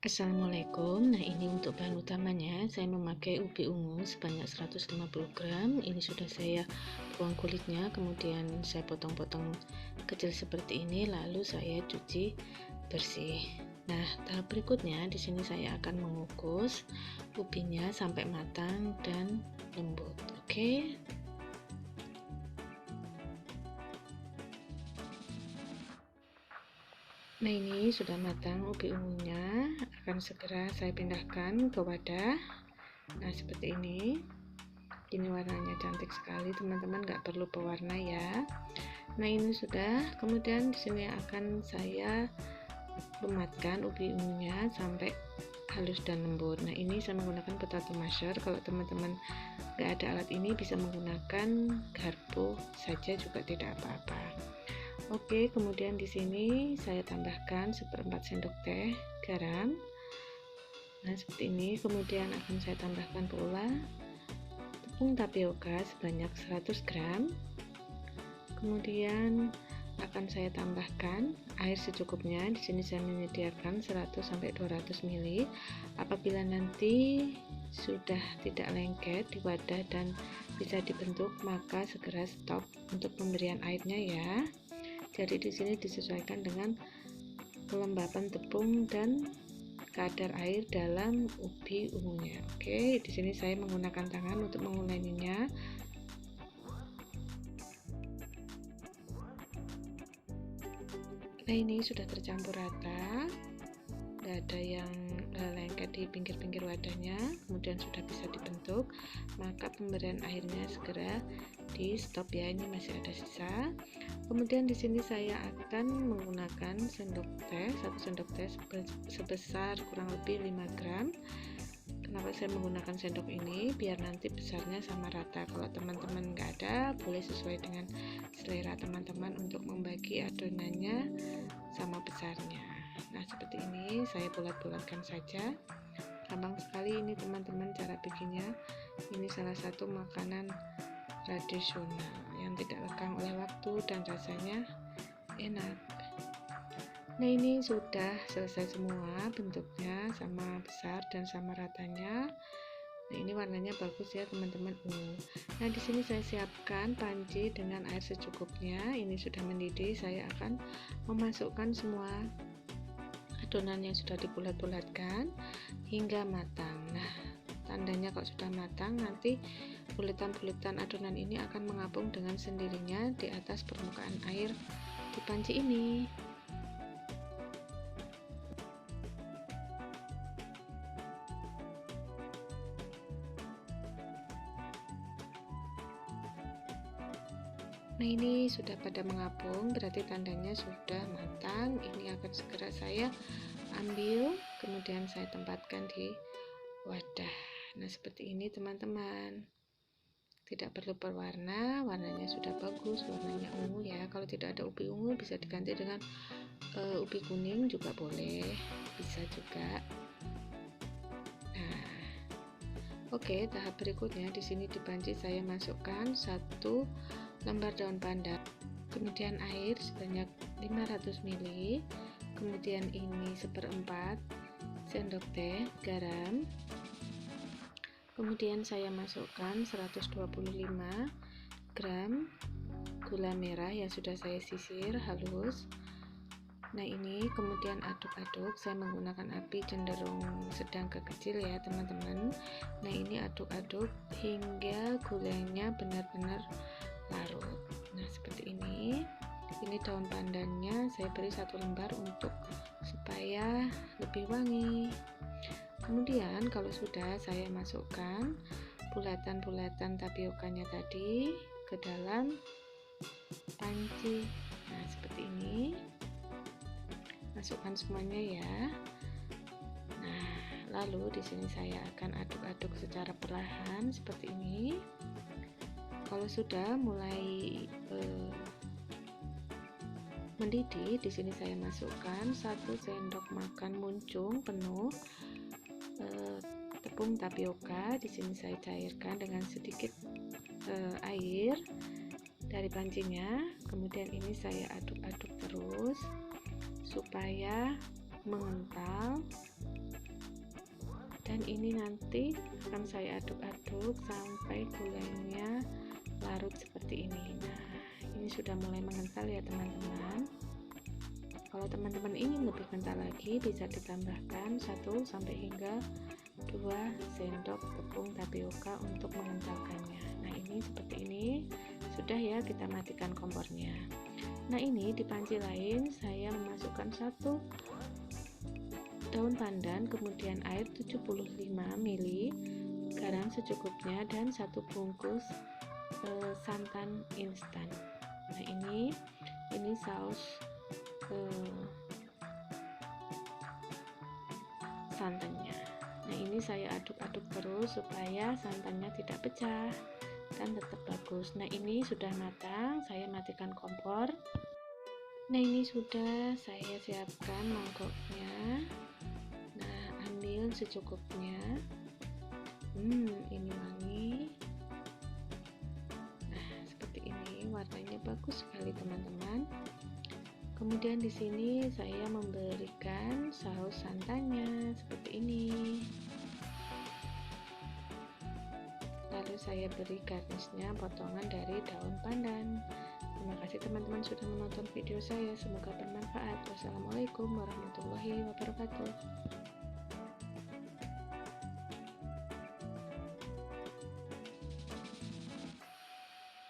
Assalamualaikum. Nah, ini untuk bahan utamanya saya memakai ubi ungu sebanyak 150 gram. Ini sudah saya buang kulitnya, kemudian saya potong-potong kecil seperti ini, lalu saya cuci bersih. Nah, tahap berikutnya di sini saya akan mengukus ubinya sampai matang dan lembut. Oke. Nah, ini sudah matang ubi ungunya, akan segera saya pindahkan ke wadah. Nah, seperti ini warnanya cantik sekali teman-teman, nggak perlu pewarna ya. Nah, ini sudah, kemudian di sini akan saya lumatkan ubi ungunya sampai halus dan lembut. Nah, ini saya menggunakan potato masher. Kalau teman-teman nggak ada alat ini, bisa menggunakan garpu saja juga tidak apa-apa. Oke, kemudian di sini saya tambahkan 1/4 sendok teh garam. Nah, seperti ini. Kemudian akan saya tambahkan pula tepung tapioka sebanyak 100 gram. Kemudian akan saya tambahkan air secukupnya. Di sini saya menyediakan 100 sampai 200 ml. Apabila nanti sudah tidak lengket di wadah dan bisa dibentuk, maka segera stop untuk pemberian airnya ya. Jadi di sini disesuaikan dengan kelembapan tepung dan kadar air dalam ubi ungunya. Oke, di sini saya menggunakan tangan untuk menguleninya. Nah, ini sudah tercampur rata, tidak ada yang lengket di pinggir-pinggir wadahnya, kemudian sudah bisa dibentuk, maka pemberian airnya segera di stop ya, ini masih ada sisa. Kemudian di sini saya akan menggunakan sendok teh, 1 sendok teh sebesar kurang lebih 5 gram. Kenapa saya menggunakan sendok ini? Biar nanti besarnya sama rata. Kalau teman-teman nggak ada, boleh sesuai dengan selera teman-teman untuk membagi adonannya sama besarnya. Nah, seperti ini saya bulat-bulatkan saja. Gampang sekali ini teman-teman cara bikinnya. Ini salah satu makanan tradisional yang tidak lekang oleh waktu dan rasanya enak. Nah, ini sudah selesai semua, bentuknya sama besar dan sama ratanya. Nah, ini warnanya bagus ya teman-teman. Nah, di sini saya siapkan panci dengan air secukupnya. Ini sudah mendidih. Saya akan memasukkan semua adonan yang sudah dibulat-bulatkan hingga matang. Nah, tandanya kalau sudah matang, nanti buletan-buletan adonan ini akan mengapung dengan sendirinya di atas permukaan air di panci ini. Nah, ini sudah pada mengapung, berarti tandanya sudah matang. Ini akan segera saya ambil, kemudian saya tempatkan di wadah. Nah, seperti ini teman-teman. Tidak perlu berwarna, warnanya sudah bagus, warnanya ungu ya. Kalau tidak ada ubi ungu, bisa diganti dengan ubi kuning juga boleh, bisa juga. Nah, oke, tahap berikutnya di sini di panci saya masukkan 1 lembar daun pandan, kemudian air sebanyak 500 ml, kemudian ini 1/4 sendok teh garam, kemudian saya masukkan 125 gram gula merah yang sudah saya sisir halus. Nah, ini kemudian aduk-aduk, saya menggunakan api cenderung sedang ke kecil ya teman-teman. Nah, ini aduk-aduk hingga gulanya benar-benar larut. Nah, seperti ini. Ini daun pandannya saya beri 1 lembar untuk supaya lebih wangi. Kemudian kalau sudah, saya masukkan bulatan-bulatan tapiokanya tadi ke dalam panci. Nah, seperti ini. Masukkan semuanya ya. Nah, lalu di sini saya akan aduk-aduk secara perlahan seperti ini. Kalau sudah mulai mendidih, di sini saya masukkan 1 sendok makan muncung penuh tepung tapioka. Di sini saya cairkan dengan sedikit air dari pancinya. Kemudian ini saya aduk-aduk terus supaya mengental. ini nanti akan saya aduk-aduk sampai gulanya larut seperti ini. Nah, ini sudah mulai mengental ya teman-teman. Kalau teman-teman ingin lebih kental lagi, bisa ditambahkan 1 sampai hingga 2 sendok tepung tapioka untuk mengentalkannya. Nah, ini seperti ini. Sudah ya, kita matikan kompornya. Nah, ini di panci lain saya memasukkan 1 daun pandan, kemudian air 75 ml, garam secukupnya, dan 1 bungkus santan instan. Nah, ini saus santannya. Nah, ini saya aduk-aduk terus supaya santannya tidak pecah dan tetap bagus. Nah, ini sudah matang, saya matikan kompor. Nah, ini sudah saya siapkan mangkoknya. Nah, ambil secukupnya. Ini wangi. Nah, seperti ini, warnanya bagus sekali teman-teman. Kemudian di sini saya memberikan saus santannya seperti ini. Lalu saya beri garnisnya potongan dari daun pandan. Terima kasih teman-teman sudah menonton video saya. Semoga bermanfaat. Wassalamualaikum warahmatullahi wabarakatuh.